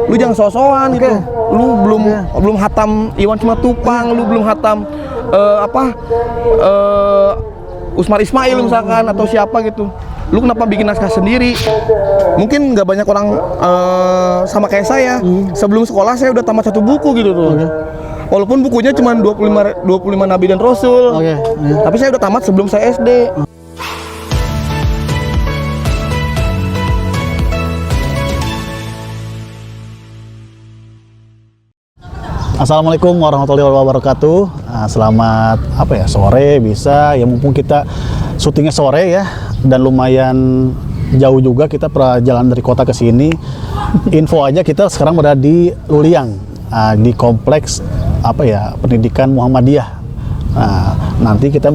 lu jangan so-soan gitu. Lu belum hatam Iwan Simatupang, lu belum hatam Usmar Ismail misalkan atau siapa gitu. Lu kenapa bikin naskah sendiri? Mungkin nggak banyak orang sama kayak saya. Sebelum sekolah saya udah tamat satu buku gitu tuh. Walaupun bukunya cuma 25 Nabi dan Rasul. Tapi saya udah tamat sebelum saya SD. Assalamualaikum warahmatullahi wabarakatuh. Selamat sore bisa ya, mumpung kita syutingnya sore ya, dan lumayan jauh juga kita perjalanan dari kota ke sini. Info aja, kita sekarang berada di Luliang, di kompleks pendidikan Muhammadiyah. Nanti kita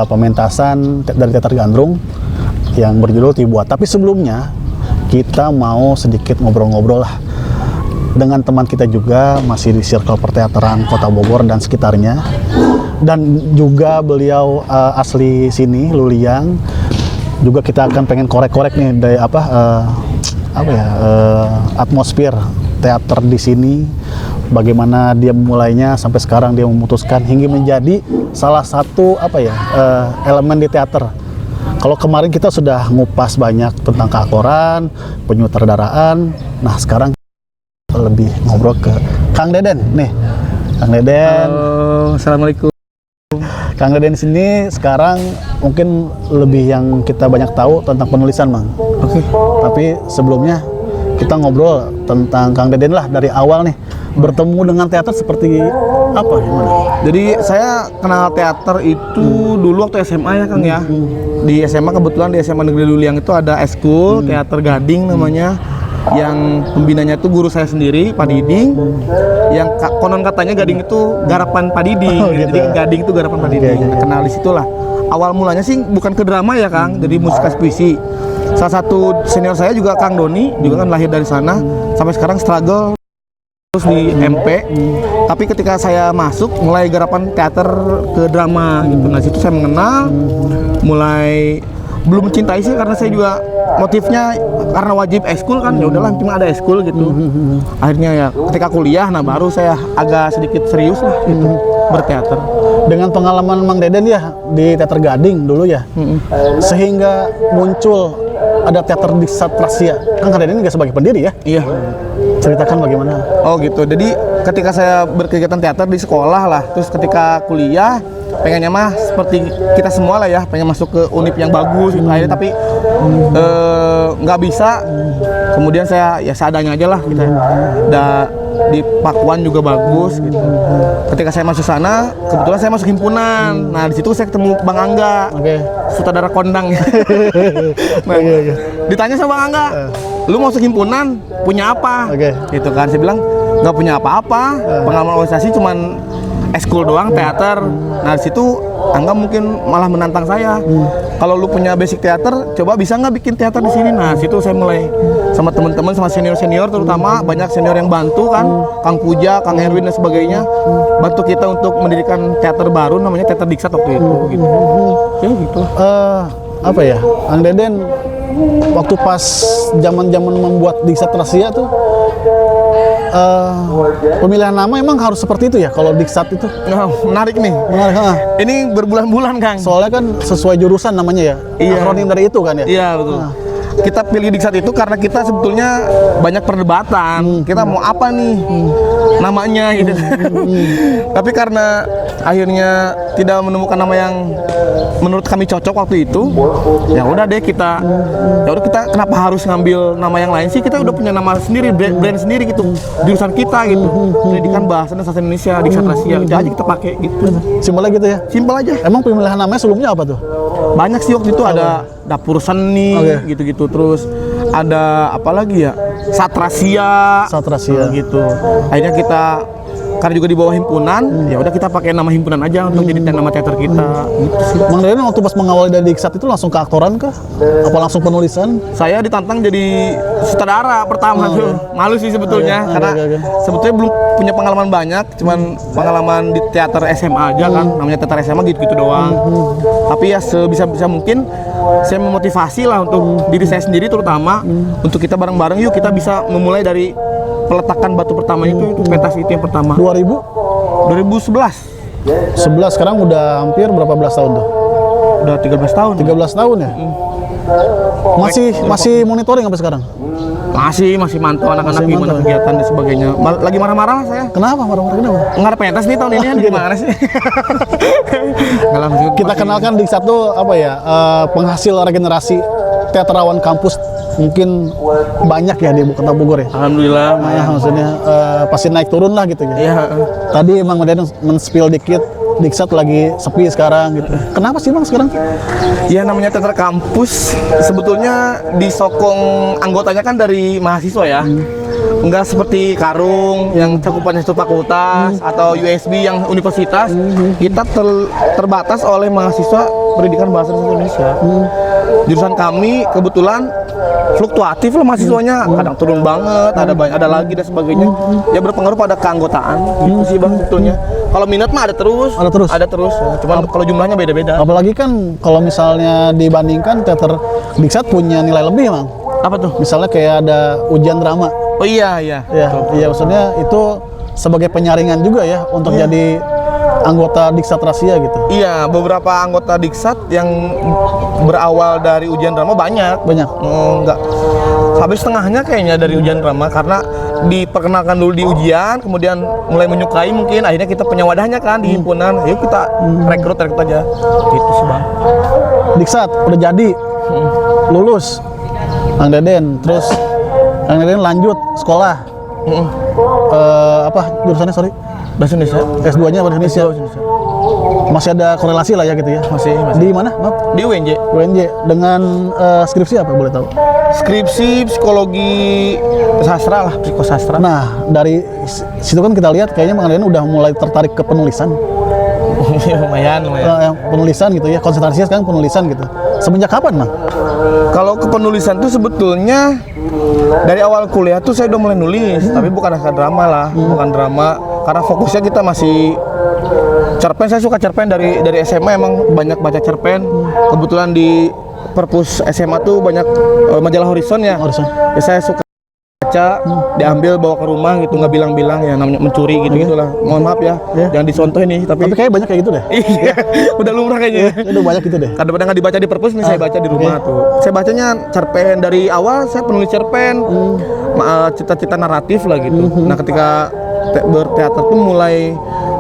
pementasan dari Teater Gandrung yang berjudul Tibuat. Tapi sebelumnya kita mau sedikit ngobrol-ngobrol lah dengan teman kita juga, masih di circle perteateran Kota Bogor dan sekitarnya, dan juga beliau asli sini Luliang. Juga kita akan pengen korek-korek nih dari atmosfer teater di sini, bagaimana dia memulainya sampai sekarang dia memutuskan hingga menjadi salah satu elemen di teater. Kalau kemarin kita sudah ngupas banyak tentang keaktoran, penyutradaraan, nah sekarang lebih ngobrol ke Kang Deden nih. Kang Deden. Halo, assalamualaikum. Kang Deden sini sekarang mungkin lebih yang kita banyak tahu tentang penulisan, Mang. Oke. Tapi sebelumnya kita ngobrol tentang Kang Deden lah dari awal nih. Bertemu dengan teater seperti apa, gimana? Jadi saya kenal teater itu dulu waktu SMA ya, Kang ya. Di SMA, kebetulan di SMA Negeri Luliang itu ada eskul teater Gading namanya. Yang pembinanya itu guru saya sendiri, Pak Diding. Yang konon katanya Gading itu garapan Pak Diding. Jadi Gading itu garapan Pak Diding. Kenal di situlah. Awal mulanya sih bukan ke drama ya, Kang. Jadi musik puisi. Salah satu senior saya juga Kang Doni, juga kan lahir dari sana. Sampai sekarang struggle terus di MP. Tapi ketika saya masuk, mulai garapan teater ke drama gitu. Nah, situ saya mengenal, mulai belum mencintai sih, karena saya juga motifnya karena wajib ekskul kan, ya udahlah cuma ada ekskul gitu. Akhirnya ya ketika kuliah, nah baru saya agak sedikit serius lah gitu berteater. Dengan pengalaman Mang Deden ya di Teater Gading dulu ya, sehingga muncul ada teater di Satrasia. Kang Deden nggak sebagai pendiri ya? Iya. Ceritakan bagaimana? Oh gitu. Jadi ketika saya berkegiatan teater di sekolah lah, terus ketika kuliah pengennya mah seperti kita semua lah ya, pengen masuk ke univ yang bagus gitu. Akhirnya tapi nggak bisa. Kemudian saya ya seadanya aja lah kita. Di Pakuan juga bagus gitu. Ketika saya masuk sana, kebetulan saya masuk himpunan. Nah, di situ saya ketemu Bang Angga. Sutradara kondang. Nah, ditanya sama Bang Angga, "Lu masuk himpunan punya apa?" Gitu kan. Saya bilang, "Nggak punya apa-apa. Pengalaman organisasi cuman eskul doang, teater." Nah, di situ Angga mungkin malah menantang saya. "Kalau lu punya basic teater, coba bisa nggak bikin teater di sini?" Nah, situ saya mulai sama teman-teman, sama senior-senior terutama, banyak senior yang bantu kan, Kang Puja, Kang Erwin dan sebagainya, bantu kita untuk mendirikan teater baru namanya Teater Diksat waktu itu gitu. Ya gitu. Kang Deden waktu pas zaman-zaman membuat Diksat Rahasia tuh, pemilihan nama emang harus seperti itu ya kalau Diksat itu? Nah, menarik nih. Ini berbulan-bulan, Kang. Soalnya kan sesuai jurusan namanya ya. Iya. Akronim dari itu kan ya? Iya, betul. Kita pilih Diksat itu karena kita sebetulnya banyak perdebatan. Kita mau apa nih namanya gitu. Tapi karena akhirnya tidak menemukan nama yang menurut kami cocok waktu itu, ya udah deh kita kenapa harus ngambil nama yang lain sih? Kita udah punya nama sendiri, brand sendiri gitu, jurusan kita gitu. Pendidikan Bahasa dan Sastra Indonesia, Diksat Rahasia, udah aja kita pakai gitu. Simpel gitu ya? Simpel aja. Emang pemilihan namanya sebelumnya apa tuh? Banyak sih waktu itu, ada Dapur Seni gitu-gitu, terus ada apa lagi ya, Satrasia Satrasia gitu. Akhirnya kita karena juga di bawah himpunan, ya udah kita pakai nama himpunan aja untuk jadi nama teater kita. Gitu sih. Mang Deden waktu pas mengawali dari Diksat itu langsung ke aktoran kah? Apa langsung penulisan? Saya ditantang jadi sutradara pertama tuh. Malu sih sebetulnya karena sebetulnya belum punya pengalaman banyak, cuman pengalaman di teater SMA aja kan, namanya teater SMA gitu-gitu doang. Tapi ya sebisa mungkin saya memotivasi lah untuk diri saya sendiri terutama untuk kita bareng-bareng yuk kita bisa memulai dari peletakan batu pertama itu pentas itu yang pertama. 2011 sekarang udah hampir berapa belas tahun tuh? udah 13 tahun. 13 tahun ya? Masih monitoring sampai sekarang? Masih mantau anak-anak gimana kegiatan dan sebagainya. Lagi marah-marah saya. Kenapa marah-marah kenapa? Nggak ada pentas nih tahun ini kan gimana sih? Nggak langsung. Kita kenalkan di satu apa ya penghasil regenerasi teatrawan kampus mungkin banyak ya di Kota Bogor ya. Alhamdulillah. Nah, maksudnya pasti naik turun lah gitu ya. Iya. Tadi emang Deden men-spill dikit Diksat lagi sepi sekarang gitu. Kenapa sih Bang sekarang? Ya namanya teater kampus sebetulnya disokong anggotanya kan dari mahasiswa ya. Enggak seperti Karung yang cakupannya itu fakultas atau USB yang universitas. Kita terbatas oleh mahasiswa pendidikan bahasa Indonesia. Jurusan kami kebetulan fluktuatif lah mahasiswanya, kadang turun banget, ada lagi dan sebagainya. Ya berpengaruh pada keanggotaan gitu sih Bang sebetulnya. Kalau minat mah ada terus. Ada terus. Cuman kalau jumlahnya beda-beda. Apalagi kan kalau misalnya dibandingkan teater Diksat punya nilai lebih Bang. Apa tuh? Misalnya kayak ada ujian drama. Oh iya. Iya, iya maksudnya itu sebagai penyaringan juga ya untuk jadi anggota Diksat Rahasia gitu. Iya, beberapa anggota Diksat yang berawal dari ujian drama banyak. Enggak. Habis setengahnya kayaknya dari ujian drama karena diperkenalkan dulu di ujian, kemudian mulai menyukai mungkin akhirnya kita punya wadahnya kan di himpunan. Yuk kita rekrut aja. Gitu sih, Bang. Diksat udah jadi. Lulus. Kang Deden, terus Kang Deden lanjut sekolah. Apa jurusannya sorry? Bahasa Indonesia. S2-nya bahasa Indonesia. Masih ada korelasi lah ya gitu ya. Masih. Di mana? Maaf. Di UNJ. UNJ dengan skripsi apa boleh tahu? Skripsi psikologi sastra lah, psikosastra. Nah, dari situ kan kita lihat kayaknya Kang Deden udah mulai tertarik ke penulisan. lumayan. Penulisan gitu ya, konsentrasinya sekarang penulisan gitu. Semenjak kapan, Mang? Kalau ke penulisan tuh sebetulnya dari awal kuliah tuh saya udah mulai nulis, tapi bukan naskah drama lah, bukan drama, karena fokusnya kita masih cerpen. Saya suka cerpen dari SMA, emang banyak baca cerpen. Kebetulan di perpus SMA tuh banyak majalah Horizon ya. Ya saya suka baca, diambil bawa ke rumah gitu, nggak bilang-bilang ya, namanya mencuri gitu gitulah. Mohon maaf ya, jangan disontoh ini. Tapi kayak banyak kayak gitu deh. Iya, udah lumrah kayaknya. Udah banyak gitu deh. Kadang-kadang nggak dibaca di perpus nih, saya baca di rumah tuh. Saya bacanya cerpen dari awal, saya penulis cerpen, cita-cita naratif lah gitu. Nah ketika berteater tuh mulai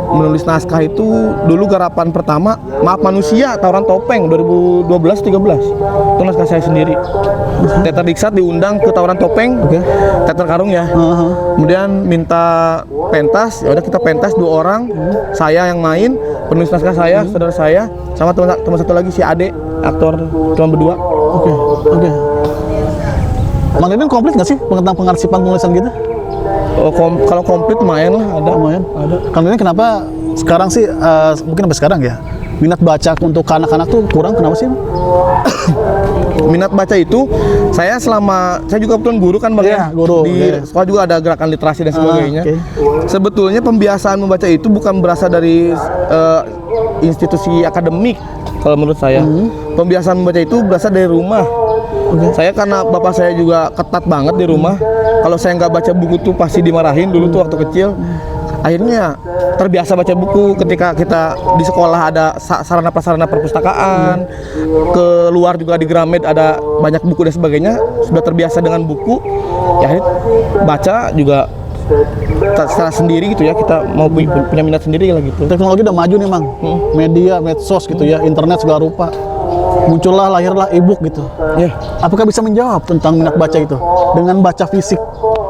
menulis naskah itu dulu garapan pertama Maaf Manusia Tawuran Topeng 2012-13 itu naskah saya sendiri. Teater Diksat diundang ke Tawuran Topeng, teater Karung ya. Kemudian minta pentas, ya udah kita pentas 2 orang, saya yang main, penulis naskah saya, saudara saya, sama teman satu lagi si Ade, aktor cuma berdua. Oke. Mang Deden komplit nggak sih tentang pengarsipan penulisan gitu? Kalau komplit lumayan lah, ada. Kang Deden kenapa sekarang sih mungkin sampai sekarang ya minat baca untuk anak-anak tuh kurang, kenapa sih? Minat baca itu saya juga kebetulan guru kan Bang ya, guru di sekolah juga ada gerakan literasi dan sebagainya. Sebetulnya pembiasaan membaca itu bukan berasal dari institusi akademik kalau menurut saya. Pembiasaan membaca itu berasal dari rumah. Saya karena bapak saya juga ketat banget di rumah. Kalau saya nggak baca buku tuh pasti dimarahin dulu tuh waktu kecil. Akhirnya terbiasa baca buku. Ketika kita di sekolah ada sarana prasarana perpustakaan, keluar juga di Gramet ada banyak buku dan sebagainya. Sudah terbiasa dengan buku, ya akhirnya baca juga secara sendiri gitu ya. Kita mau punya minat sendiri lah gitu. Teknologi udah maju nih Mang, media, medsos gitu ya, internet segala rupa. Muncullah, lahirlah e-book gitu. Apakah bisa menjawab tentang minat baca itu dengan baca fisik?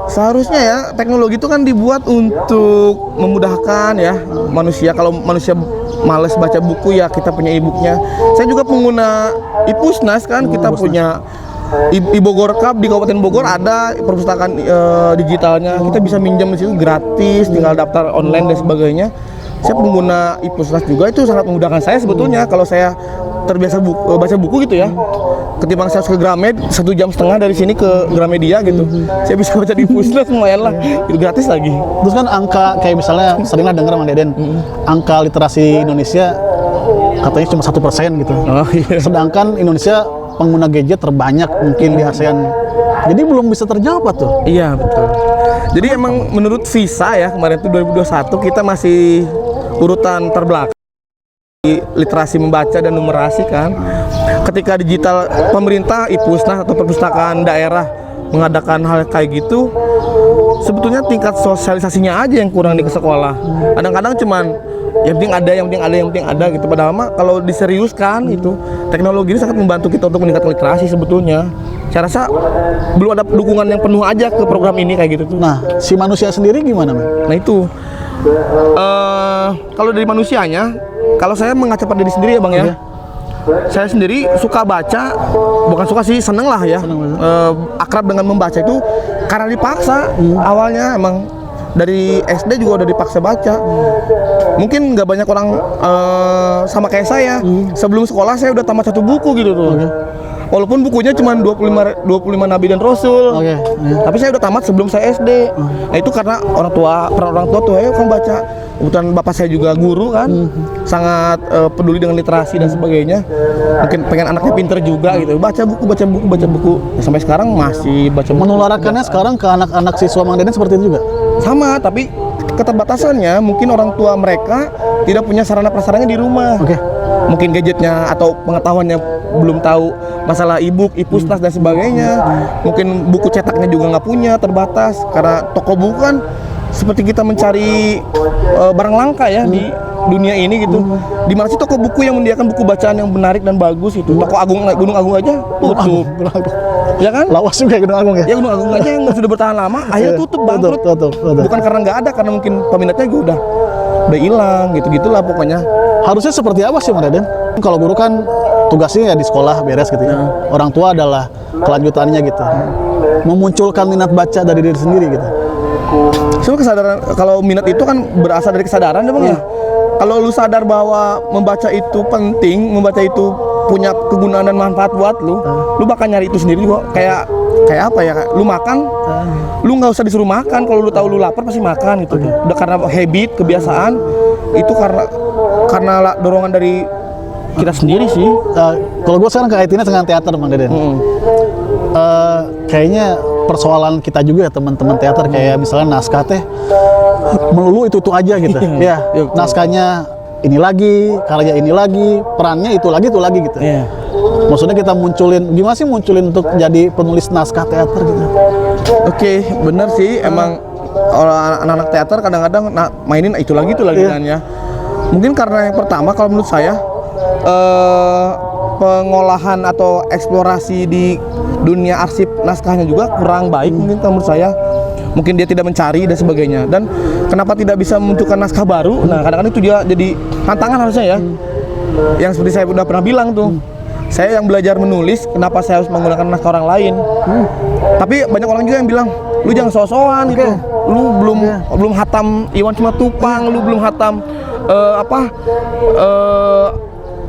Seharusnya ya, teknologi itu kan dibuat untuk memudahkan ya manusia. Kalau manusia males baca buku ya kita punya e-booknya. Saya juga pengguna iPusnas kan, kita punya Di Bogor Cup di Kabupaten Bogor ada perpustakaan digitalnya. Kita bisa minjem di situ gratis, tinggal daftar online dan sebagainya. Saya pengguna iPusnas juga, itu sangat memudahkan saya sebetulnya kalau saya terbiasa baca buku gitu ya. Ketimbang saya harus ke Gramed 1,5 jam dari sini ke Gramedia gitu. Saya bisa baca di Pusnas lumayan lah. Itu gratis lagi. Terus kan angka kayak misalnya seringlah dengar Mang Deden, angka literasi Indonesia katanya cuma 1% gitu. Oh, iya. Sedangkan Indonesia pengguna gadget terbanyak mungkin di ASEAN. Jadi belum bisa terjawab tuh. Iya betul. Jadi emang menurut Visa ya kemarin itu 2021 kita masih urutan terbelakang di literasi membaca dan numerasi kan. Ketika digital pemerintah iPusnas atau perpustakaan daerah mengadakan hal kayak gitu, sebetulnya tingkat sosialisasinya aja yang kurang di sekolah. Kadang-kadang cuman yang penting ada gitu. Padahal mah kalau diseriuskan itu teknologi ini sangat membantu kita untuk meningkatkan literasi sebetulnya. Saya rasa belum ada dukungan yang penuh aja ke program ini kayak gitu tuh. Nah, si manusia sendiri gimana, Mang? Nah itu kalau dari manusianya, kalau saya mengaca pada diri sendiri ya Bang ya. Saya sendiri suka baca, bukan suka sih, seneng lah ya. Akrab dengan membaca itu karena dipaksa. Awalnya emang dari SD juga udah dipaksa baca. Mungkin nggak banyak orang sama kayak saya. Sebelum sekolah saya udah tamat 1 buku gitu tuh. Walaupun bukunya cuma 25 Nabi dan Rasul. Tapi saya udah tamat sebelum saya SD. Nah itu karena orang tua tuh, ayo kamu baca. Kebetulan bapak saya juga guru kan, sangat peduli dengan literasi dan sebagainya. Mungkin pengen anaknya pinter juga gitu. Baca buku. Ya, sampai sekarang masih baca buku. Menularannya sekarang ke anak-anak siswa Mang Deden seperti itu juga? Sama, tapi keterbatasannya mungkin orang tua mereka tidak punya sarana prasarannya di rumah. Mungkin gadgetnya atau pengetahuannya belum tahu masalah e-book, iPusnas dan sebagainya. Mungkin buku cetaknya juga nggak punya, terbatas. Karena toko buku kan seperti kita mencari barang langka ya di dunia ini gitu. Di mana sih toko buku yang menyediakan buku bacaan yang menarik dan bagus itu? Toko Gunung Agung aja tutup. Ya kan? Lawas juga Gunung Agung ya? Ya Gunung Agung aja yang sudah bertahan lama, akhirnya tutup, bangkrut. Bukan karena nggak ada, karena mungkin peminatnya juga udah hilang gitu-gitulah pokoknya. Harusnya seperti apa sih Mang Deden? Kalau guru kan tugasnya ya di sekolah beres gitu ya. Orang tua adalah kelanjutannya gitu. Memunculkan minat baca dari diri sendiri gitu. Semua kesadaran, kalau minat itu kan berasal dari kesadaran ya Bang ya. Kalau lu sadar bahwa membaca itu penting, membaca itu punya kegunaan dan manfaat buat lu bakal nyari itu sendiri kok. Kayak apa ya? Lu makan, lu nggak usah disuruh makan. Kalau lu tahu lu lapar pasti makan gitu. Udah karena habit, kebiasaan. Itu karena dorongan dari kita sendiri sih. Kalau gue sekarang kaitinnya dengan teater Mang Deden. Kayaknya persoalan kita juga ya teman-teman teater, kayak misalnya naskah teh melulu itu aja gitu. Ya, naskahnya ini lagi, karya ini lagi, perannya itu lagi gitu. Maksudnya kita gimana sih munculin untuk jadi penulis naskah teater gitu? Oke, bener sih, emang anak-anak teater kadang-kadang mainin itu lagi kan ya. Mungkin karena yang pertama kalau menurut saya pengolahan atau eksplorasi di dunia arsip naskahnya juga kurang baik mungkin kalau menurut saya. Mungkin dia tidak mencari dan sebagainya. Dan kenapa tidak bisa memunculkan naskah baru? Nah, kadang-kadang itu dia jadi tantangan harusnya ya. Yang seperti saya udah pernah bilang tuh. Saya yang belajar menulis, kenapa saya harus menggunakan naskah orang lain? Tapi banyak orang juga yang bilang, lu jangan so-soan gitu. Lu belum hatam Iwan Simatupang, lu belum hatam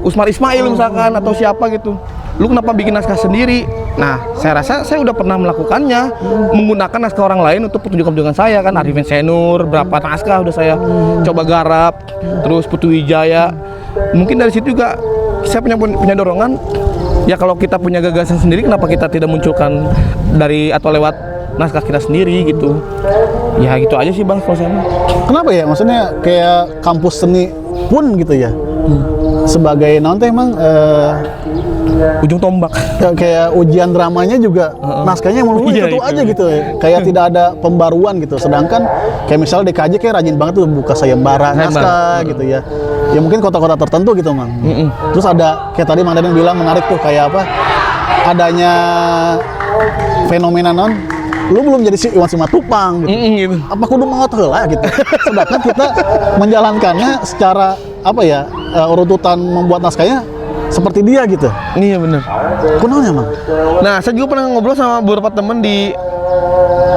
Usmar Ismail misalkan atau siapa gitu. Lu kenapa bikin naskah sendiri? Nah, saya rasa saya udah pernah melakukannya, menggunakan naskah orang lain untuk pertunjukan saya kan. Arifin Senur, berapa naskah udah saya coba garap, terus Putu Wijaya. Mungkin dari situ juga saya punya dorongan. Ya kalau kita punya gagasan sendiri, kenapa kita tidak munculkan dari atau lewat naskah kita sendiri gitu? Ya gitu aja sih Bang kalau saya. Kenapa ya? Maksudnya kayak kampus seni pun gitu ya. Sebagai nonton emang ujung tombak. Kayak ujian dramanya juga naskahnya melulu itu aja gitu ya. Kayak tidak ada pembaruan gitu. Sedangkan kayak misalnya DKJ kayak rajin banget tuh buka sayembara naskah gitu ya. Ya mungkin kota-kota tertentu gitu Mang. Terus ada kayak tadi Mang Deden bilang menarik tuh, kayak apa? Adanya fenomena lu belum jadi si Iwan Simatupang gitu. Gitu. Apa kudu mengot heula gitu. Sedangkan kita menjalankannya secara apa ya, urutan membuat naskahnya seperti dia gitu. Iya bener. Kunaonnya Mang? Nah, saya juga pernah ngobrol sama beberapa temen di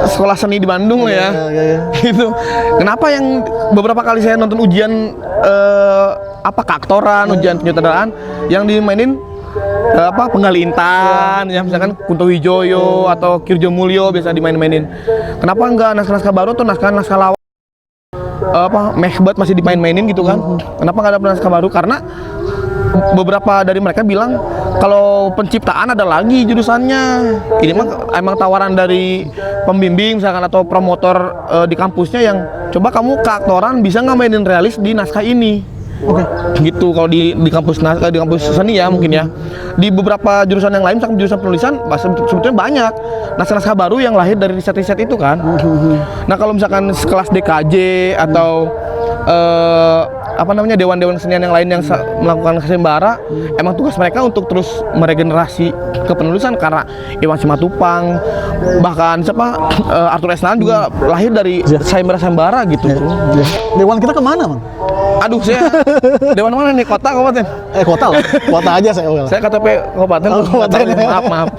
sekolah seni di Bandung lah ya. Iya. Gitu. Kenapa yang beberapa kali saya nonton ujian keaktoran, ujian penyutradaraan yang dimainin Penggali Intan, ya misalkan Kunto Wijoyo atau Kirjo Mulyo biasa dimain-mainin. Kenapa enggak naskah-naskah baru atau naskah-naskah lawas Mehbat masih dimain-mainin gitu kan? Kenapa nggak ada naskah baru? Karena beberapa dari mereka bilang kalau penciptaan ada lagi jurusannya. Ini emang tawaran dari pembimbing misalkan atau promotor di kampusnya yang coba kamu keaktoran bisa nggak mainin realis di naskah ini. Oke, gitu kalau di kampus di kampus seni ya mungkin ya. Di beberapa jurusan yang lain, misalkan jurusan penulisan, sebetulnya banyak naskah-naskah baru yang lahir dari riset-riset itu kan. Nah kalau misalkan kelas DKJ atau dewan-dewan kesenian yang lain yang melakukan sayembara, emang tugas mereka untuk terus meregenerasi kepenulisan karena Iwan Simatupang, bahkan Arthur S. Nahan juga lahir dari sayembara gitu. Dewan kita kemana Mang? Aduh, saya dewan mana nih? Kota, kabupaten? Kota lah. Kota aja saya. Saya KTP kabupaten. Kabupaten. Maaf.